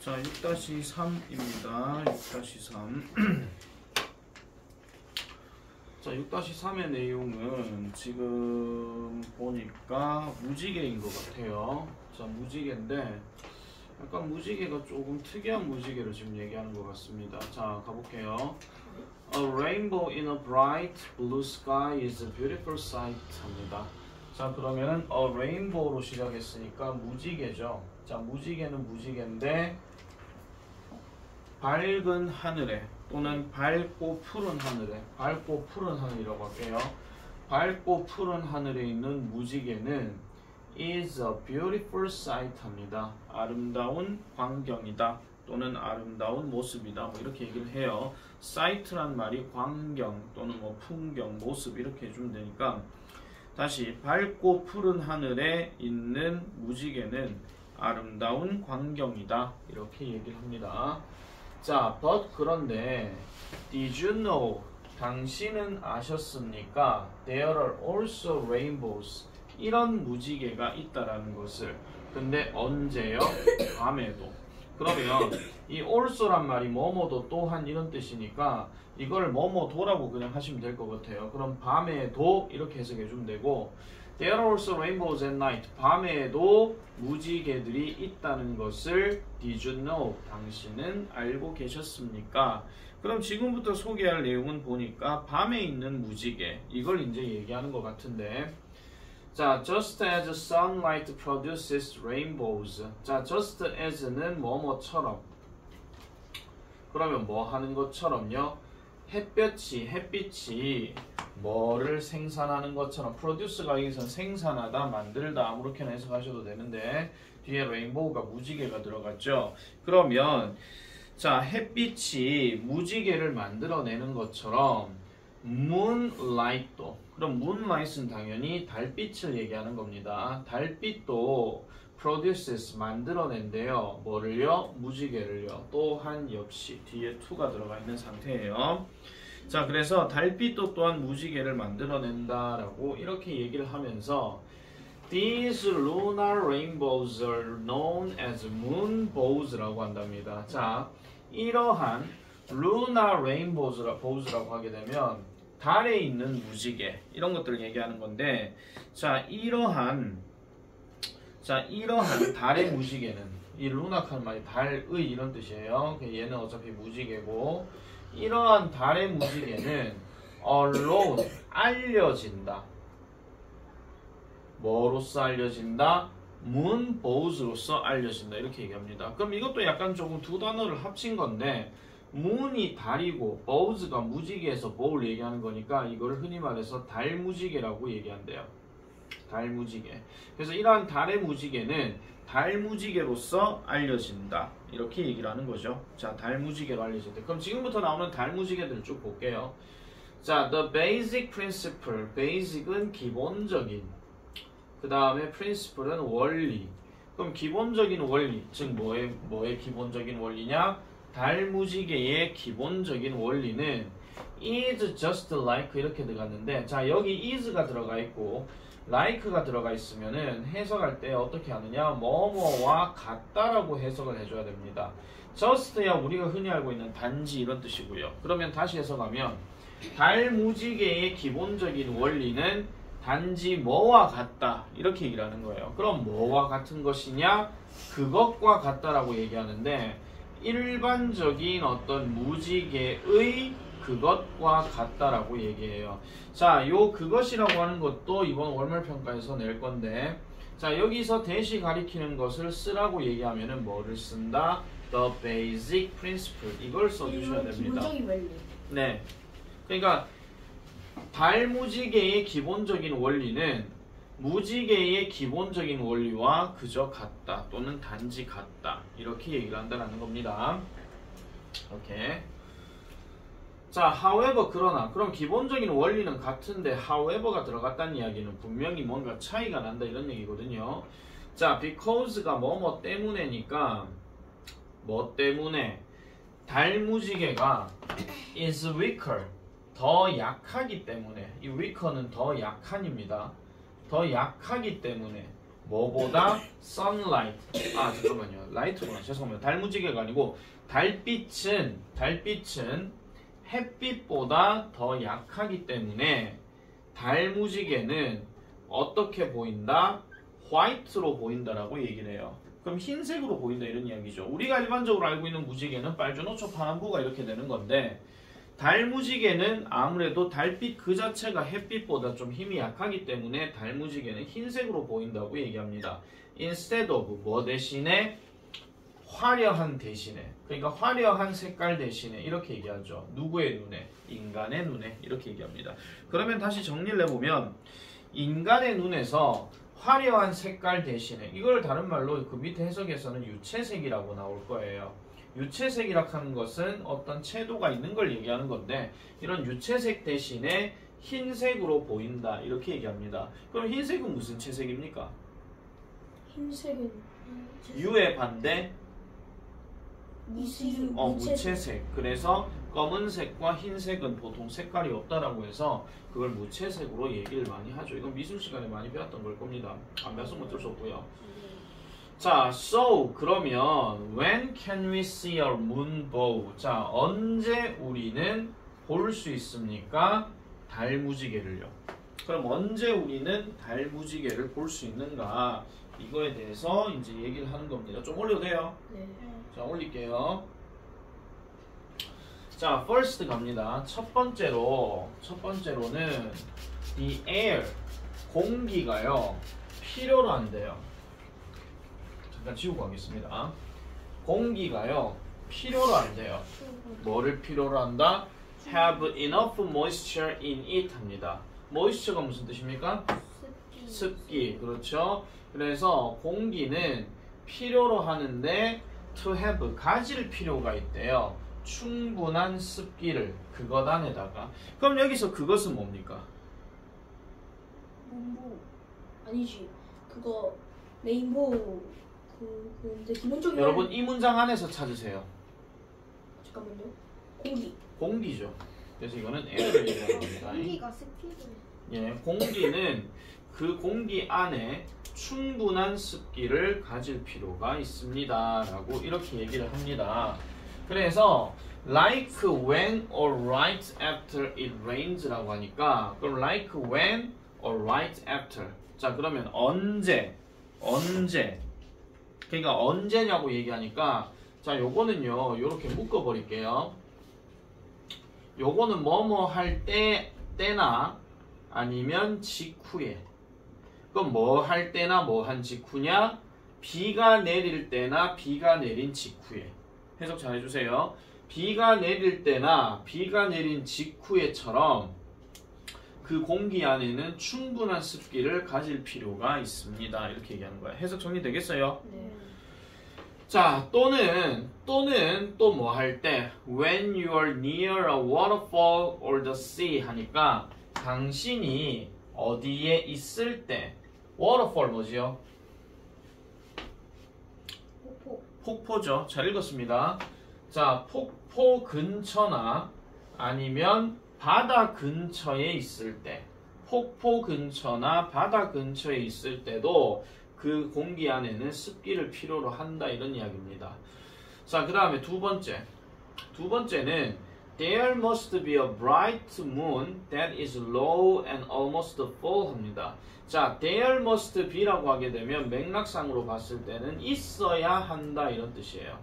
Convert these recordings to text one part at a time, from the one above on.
자, 6-3입니다. 6-3. 자, 6-3의 내용은 지금 보니까 무지개인 것 같아요. 자, 무지개인데 약간 무지개가 조금 특이한 무지개를 지금 얘기하는 것 같습니다. 자, 가볼게요. A rainbow in a bright blue sky is a beautiful sight 합니다. 자, 그러면은 a rainbow로 시작했으니까 무지개죠. 자, 무지개는 무지개인데 밝은 하늘에 또는 밝고 푸른 하늘에, 밝고 푸른 하늘이라고 할게요. 밝고 푸른 하늘에 있는 무지개는 is a beautiful sight 합니다. 아름다운 광경이다 또는 아름다운 모습이다, 뭐 이렇게 얘기를 해요. sight란 말이 광경 또는 뭐 풍경, 모습 이렇게 해주면 되니까, 다시 밝고 푸른 하늘에 있는 무지개는 아름다운 광경이다 이렇게 얘기를 합니다. 자, but 그런데 did you know, 당신은 아셨습니까? There are also rainbows, 이런 무지개가 있다라는 것을. 근데 언제요? 밤에도. 그러면 이 also란 말이 뭐뭐도 또한 이런 뜻이니까 이걸 뭐뭐도라고 그냥 하시면 될 것 같아요. 그럼 밤에도 이렇게 해석해 주면 되고, There are also rainbows at night, 밤에도 무지개들이 있다는 것을 Did you know, 당신은 알고 계셨습니까? 그럼 지금부터 소개할 내용은 보니까 밤에 있는 무지개, 이걸 이제 얘기하는 것 같은데, 자, just as sunlight produces rainbows. 자, just as는 뭐뭐처럼. 그러면 뭐 하는 것처럼요? 햇빛이 뭐를 생산하는 것처럼, produce가 여기서 생산하다, 만들다, 아무렇게나 해석하셔도 되는데 뒤에 레인보우가 무지개가 들어갔죠. 그러면 자, 햇빛이 무지개를 만들어내는 것처럼 moonlight도, 그럼 moonlight은 당연히 달빛을 얘기하는 겁니다. 달빛도 produces, 만들어낸대요. 뭐를요? 무지개를요. 또한 역시 뒤에 to가 들어가 있는 상태예요. 자, 그래서 달빛도 또한 무지개를 만들어낸다라고 이렇게 얘기를 하면서 These lunar rainbows are known as moonbows라고 한답니다. 자, 이러한 lunar rainbows라고 하게 되면 달에 있는 무지개, 이런 것들을 얘기하는 건데, 자, 이러한 달의 무지개는, 이 루나카는 말이 달의 이런 뜻이에요. 얘는 어차피 무지개고, 이러한 달의 무지개는 alone, 알려진다. 뭐로써 알려진다? moonbows로서 알려진다 이렇게 얘기합니다. 그럼 이것도 약간 조금 두 단어를 합친 건데, moon이 달이고 bows가 무지개에서 bowl 얘기하는 거니까 이걸 흔히 말해서 달무지개라고 얘기한대요. 달무지개. 그래서 이러한 달의 무지개는 달무지개로서 알려진다 이렇게 얘기를 하는 거죠. 자, 달무지개로 알려진다. 그럼 지금부터 나오는 달무지개들을 쭉 볼게요. 자, the basic principle. basic은 기본적인, 그 다음에 principle은 원리. 그럼 기본적인 원리, 즉 뭐의 기본적인 원리냐? 달무지개의 기본적인 원리는 is just like 이렇게 들어갔는데, 자, 여기 is가 들어가 있고 like가 들어가 있으면은 해석할 때 어떻게 하느냐? 뭐뭐와 같다라고 해석을 해줘야 됩니다. just야 우리가 흔히 알고 있는 단지 이런 뜻이고요. 그러면 다시 해석하면 달무지개의 기본적인 원리는 단지 뭐와 같다 이렇게 얘기를 하는 거예요. 그럼 뭐와 같은 것이냐? 그것과 같다라고 얘기하는데, 일반적인 어떤 무지개의 그것과 같다라고 얘기해요. 자, 요 그것이라고 하는 것도 이번 월말평가에서 낼 건데, 자, 여기서 대시 가리키는 것을 쓰라고 얘기하면은 뭐를 쓴다? The basic principle. 이걸 써주셔야 됩니다. 기본적인 원리. 네. 그러니까 달무지개의 기본적인 원리는 무지개의 기본적인 원리와 그저 같다 또는 단지 같다 이렇게 얘기를 한다는 겁니다. 오케이. 자, however, 그러나, 그럼 기본적인 원리는 같은데 however가 들어갔다는 이야기는 분명히 뭔가 차이가 난다 이런 얘기거든요. 자, because가 뭐뭐 때문에니까 뭐 때문에? 달무지개가 is weaker, 더 약하기 때문에. 이 weaker는 더 약한입니다. 더 약하기 때문에 뭐보다 sunlight. 아 잠깐만요. light구나. 죄송합니다. 달무지개가 아니고 달빛은 햇빛보다 더 약하기 때문에 달무지개는 어떻게 보인다? 화이트로 보인다라고 얘기를 해요. 그럼 흰색으로 보인다 이런 이야기죠. 우리가 일반적으로 알고 있는 무지개는 빨주노초 파란부가 이렇게 되는 건데 달무지개는 아무래도 달빛 그 자체가 햇빛보다 좀 힘이 약하기 때문에 달무지개는 흰색으로 보인다고 얘기합니다. Instead of 뭐 대신에? 화려한 대신에, 그러니까 화려한 색깔 대신에 이렇게 얘기하죠. 누구의 눈에? 인간의 눈에 이렇게 얘기합니다. 그러면 다시 정리를 해보면 인간의 눈에서 화려한 색깔 대신에 이걸 다른 말로 그 밑에 해석에서는 유채색이라고 나올 거예요. 유채색이라고 하는 것은 어떤 채도가 있는 걸 얘기하는 건데 이런 유채색 대신에 흰색으로 보인다 이렇게 얘기합니다. 그럼 흰색은 무슨 채색입니까? 흰색은 유의 반대? 무채색. 무채색. 그래서 검은색과 흰색은 보통 색깔이 없다라고 해서 그걸 무채색으로 얘기를 많이 하죠. 이건 미술 시간에 많이 배웠던 걸 겁니다. 안 배웠으면 어쩔 수 없고요. 자, so 그러면 when can we see our moonbow? 자, 언제 우리는 볼 수 있습니까? 달무지개를요. 그럼 언제 우리는 달무지개를 볼 수 있는가? 이거에 대해서 이제 얘기를 하는 겁니다. 좀 올려도 돼요? 네. 자, 올릴게요. 자, first 갑니다. 첫 번째로는 the air, 공기가요 필요로 한대요. 잠깐 지우고 가겠습니다. 공기가요 필요로 한대요. 뭐를 필요로 한다? have enough moisture in it 합니다. moisture가 무슨 뜻입니까? 습기. 그렇죠. 그래서 공기는 필요로 하는데 to have, 가질 필요가 있대요. 충분한 습기를 그것 안에다가. 그럼 여기서 그것은 뭡니까? 문보 아니지. 그거 레인보우 근데 기본적인 여러분 이 문장 안에서 찾으세요. 잠깐만요. 공기죠. 그래서 이거는 air를 얘기하는 겁니다. 공기가 습기를. 예, 공기는 그 공기 안에 충분한 습기를 가질 필요가 있습니다. 라고 이렇게 얘기를 합니다. 그래서 like when or right after it rains 라고 하니까 그럼 like when or right after. 자, 그러면 언제 그러니까 언제냐고 얘기하니까 자, 요거는요 요렇게 묶어 버릴게요. 요거는 뭐뭐 할 때나 아니면 직후에. 그럼 뭐 할 때나 뭐 한 직후냐? 비가 내릴 때나 비가 내린 직후에. 해석 잘 해주세요. 비가 내릴 때나 비가 내린 직후에처럼 그 공기 안에는 충분한 습기를 가질 필요가 있습니다. 이렇게 얘기하는 거예요. 해석 정리되겠어요? 네. 자, 또는 또 뭐 할 때 when you are near a waterfall or the sea 하니까 당신이 어디에 있을 때 waterfall 뭐지요? 폭포죠. 잘 읽었습니다. 자, 폭포 근처나 아니면 바다 근처에 있을 때 폭포 근처나 바다 근처에 있을 때도 그 공기 안에는 습기를 필요로 한다 이런 이야기입니다. 자, 그 다음에 두 번째는 There must be a bright moon that is low and almost full 합니다. 자, there must be라고 하게 되면 맥락상으로 봤을 때는 있어야 한다 이런 뜻이에요.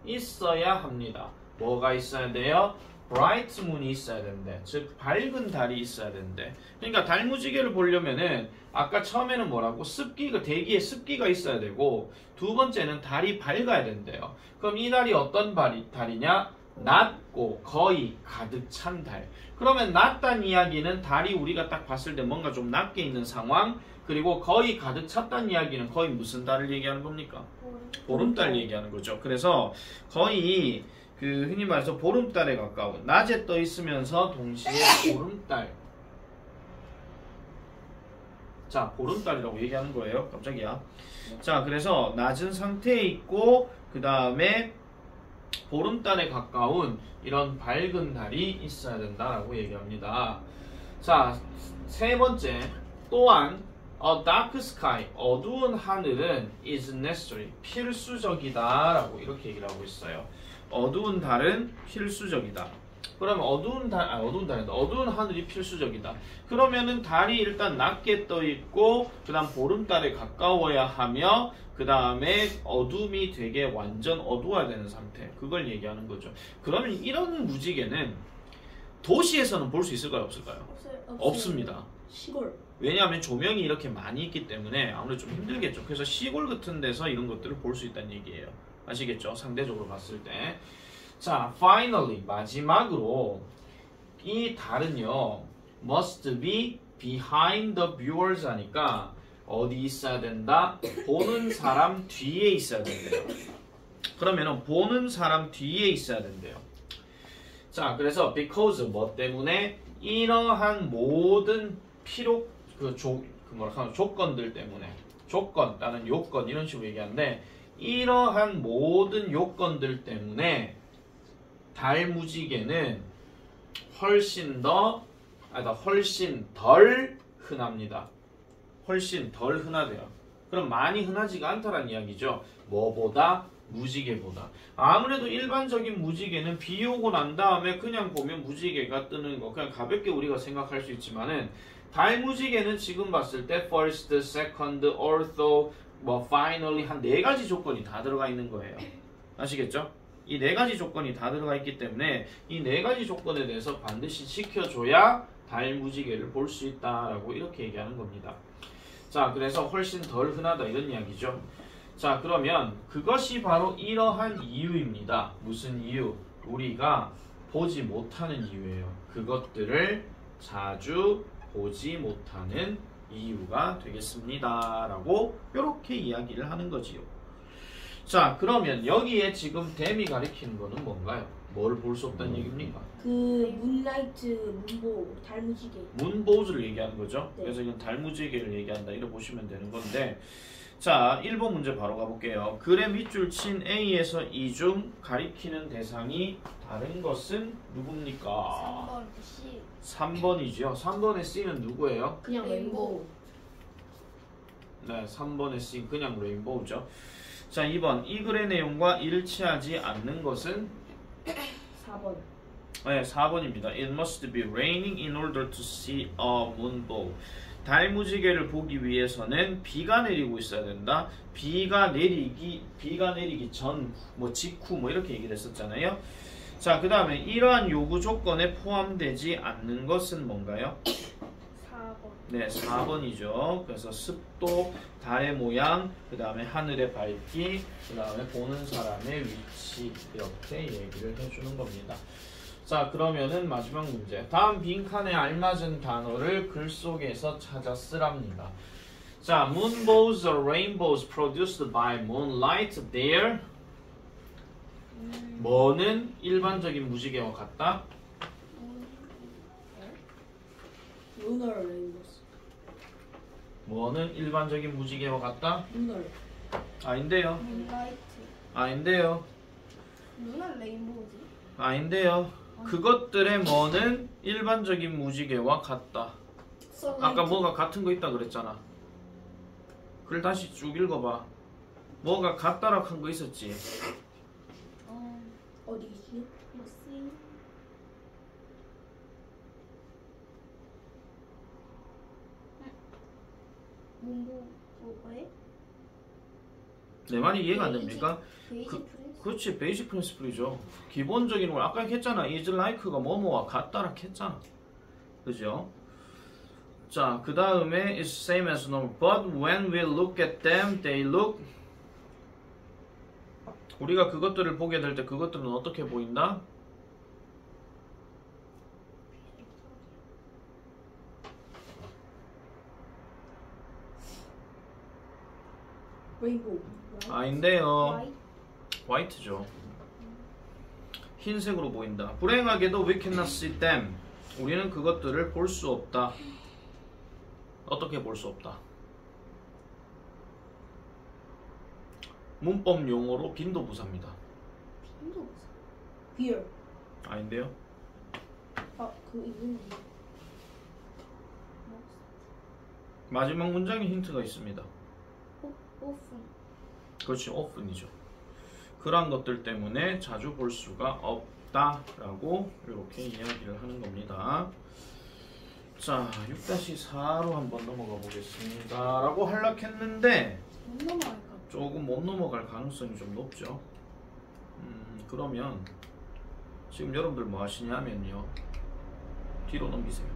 있어야 합니다. 뭐가 있어야 돼요? bright moon이 있어야 된대. 즉 밝은 달이 있어야 된대. 그러니까 달무지개를 보려면은 아까 처음에는 뭐라고? 습기가 대기에 습기가 있어야 되고 두 번째는 달이 밝아야 된대요. 그럼 이 달이 어떤 달이냐? 낮고 거의 가득 찬 달. 그러면 낮다는 이야기는 달이 우리가 딱 봤을 때 뭔가 좀 낮게 있는 상황, 그리고 거의 가득 찼다는 이야기는 거의 무슨 달을 얘기하는 겁니까? 보름달 얘기하는 거죠. 그래서 거의 그 흔히 말해서 보름달에 가까운, 낮에 떠 있으면서 동시에 보름달. 자, 보름달이라고 얘기하는 거예요. 깜짝이야. 자, 그래서 낮은 상태에 있고 그 다음에 보름달에 가까운 이런 밝은 달이 있어야 된다라고 얘기합니다. 자, 세 번째 또한 A dark sky, 어두운 하늘은 is necessary, 필수적이다 라고 이렇게 얘기를 하고 있어요. 어두운 달은 필수적이다. 그러면 어두운 하늘이 필수적이다. 그러면은 달이 일단 낮게 떠 있고 그다음 보름달에 가까워야 하며 그 다음에 어둠이 되게 완전 어두워야 되는 상태. 그걸 얘기하는 거죠. 그러면 이런 무지개는 도시에서는 볼 수 있을까요? 없을까요? 없습니다. 시골. 왜냐하면 조명이 이렇게 많이 있기 때문에 아무래도 좀 힘들겠죠. 그래서 시골 같은 데서 이런 것들을 볼 수 있다는 얘기예요. 아시겠죠? 상대적으로 봤을 때. 자, finally 마지막으로 이 달은요 must be behind the viewers 하니까 어디 있어야 된다? 보는 사람 뒤에 있어야 된대요. 그러면은 보는 사람 뒤에 있어야 된대요. 자, 그래서 because 뭐 때문에 이러한 모든 조건들 때문에 조건 또는 요건 이런 식으로 얘기하는데 이러한 모든 요건들 때문에 달 무지개는 훨씬 덜 흔합니다. 훨씬 덜 흔하대요. 그럼 많이 흔하지가 않다라는 이야기죠. 뭐보다? 무지개보다. 아무래도 일반적인 무지개는 비 오고 난 다음에 그냥 보면 무지개가 뜨는 거 그냥 가볍게 우리가 생각할 수 있지만은 달 무지개는 지금 봤을 때 first, second, ortho, finally 한 4가지 조건이 다 들어가 있는 거예요. 아시겠죠? 이 4가지 조건이 다 들어가 있기 때문에 이 4가지 조건에 대해서 반드시 지켜줘야 달 무지개를 볼 수 있다라고 이렇게 얘기하는 겁니다. 자, 그래서 훨씬 덜 흔하다 이런 이야기죠. 자, 그러면 그것이 바로 이러한 이유입니다. 무슨 이유? 우리가 보지 못하는 이유예요. 그것들을 자주 보지 못하는 이유가 되겠습니다. 라고 이렇게 이야기를 하는 거지요. 자, 그러면 여기에 지금 댐이 가리키는 거는 뭔가요? 뭘 볼 수 없다는 얘기입니까? 그 문라이트, 문보, 달무지개. 문보우즈를 얘기하는 거죠. 네. 그래서 이건 달무지개를 얘기한다 이렇게 보시면 되는 건데 자, 1번 문제 바로 가볼게요. 글의 밑줄 친 A에서 이 중 가리키는 대상이 다른 것은 누굽니까? 3번 C. 3번이죠. 3번의 C는 누구예요? 그냥 레인보우. 네, 3번의 C 그냥 레인보우죠. 자, 2번 이 글의 내용과 일치하지 않는 것은 4번. 네, 4번입니다. It must be raining in order to see a moonbow. 달 무지개를 보기 위해서는 비가 내리고 있어야 된다. 비가 내리기 전, 직후 이렇게 얘기를 했었잖아요. 자, 그 다음에 이러한 요구 조건에 포함되지 않는 것은 뭔가요? 4번. 네, 4번이죠. 그래서 습도, 달의 모양, 그 다음에 하늘의 밝기, 그 다음에 보는 사람의 위치 이렇게 얘기를 해주는 겁니다. 자, 그러면은 마지막 문제. 다음 빈칸에 알맞은 단어를 글 속에서 찾아 쓰랍니다. 자, moonbows or rainbows produced by moonlight there. 뭐는 일반적인 무지개와 같다? 루널 레인보스. 뭐는 일반적인 무지개와 같다? 루널. 아닌데요. 문라이트. 아닌데요. 누나 레인보우지. 아닌데요. 그것들의 뭐는 일반적인 무지개와 같다. 아까 뭐가 같은 거 있다 그랬잖아. 글 다시 쭉 읽어봐. 뭐가 같다라고 한 거 있었지. 어디지? C. 문보 뭐에? 내 말이 이해가 안 됩니까? 베이지 그- 프린스. 그렇지, 베이직 프린시플이죠. 기본적인 걸 아까 했잖아. is like가 뭐뭐와 같다라 했잖아. 그죠? 자, 그 다음에 is same as normal. But when we look at them, they look. 우리가 그것들을 보게 될 때 그것들은 어떻게 보인다? 레인보우. 아닌데요. 화이트. 화이트죠. 흰색으로 보인다. 불행하게도 we cannot see them. 우리는 그것들을 볼 수 없다. 어떻게 볼 수 없다? 문법 용어로 빈도부사입니다. 빈도부사. Here. 아닌데요? 그 이름이 마지막 문장에 힌트가 있습니다. 오픈. 그렇지, often이죠. 그런 것들 때문에 자주 볼 수가 없다라고 이렇게 이야기를 하는 겁니다. 자, 6-4로 한번 넘어가 보겠습니다. 라고 하려했는데 못 넘어갈까? 조금 못 넘어갈 가능성이 좀 높죠. 그러면 지금 여러분들 뭐 하시냐면요. 뒤로 넘기세요.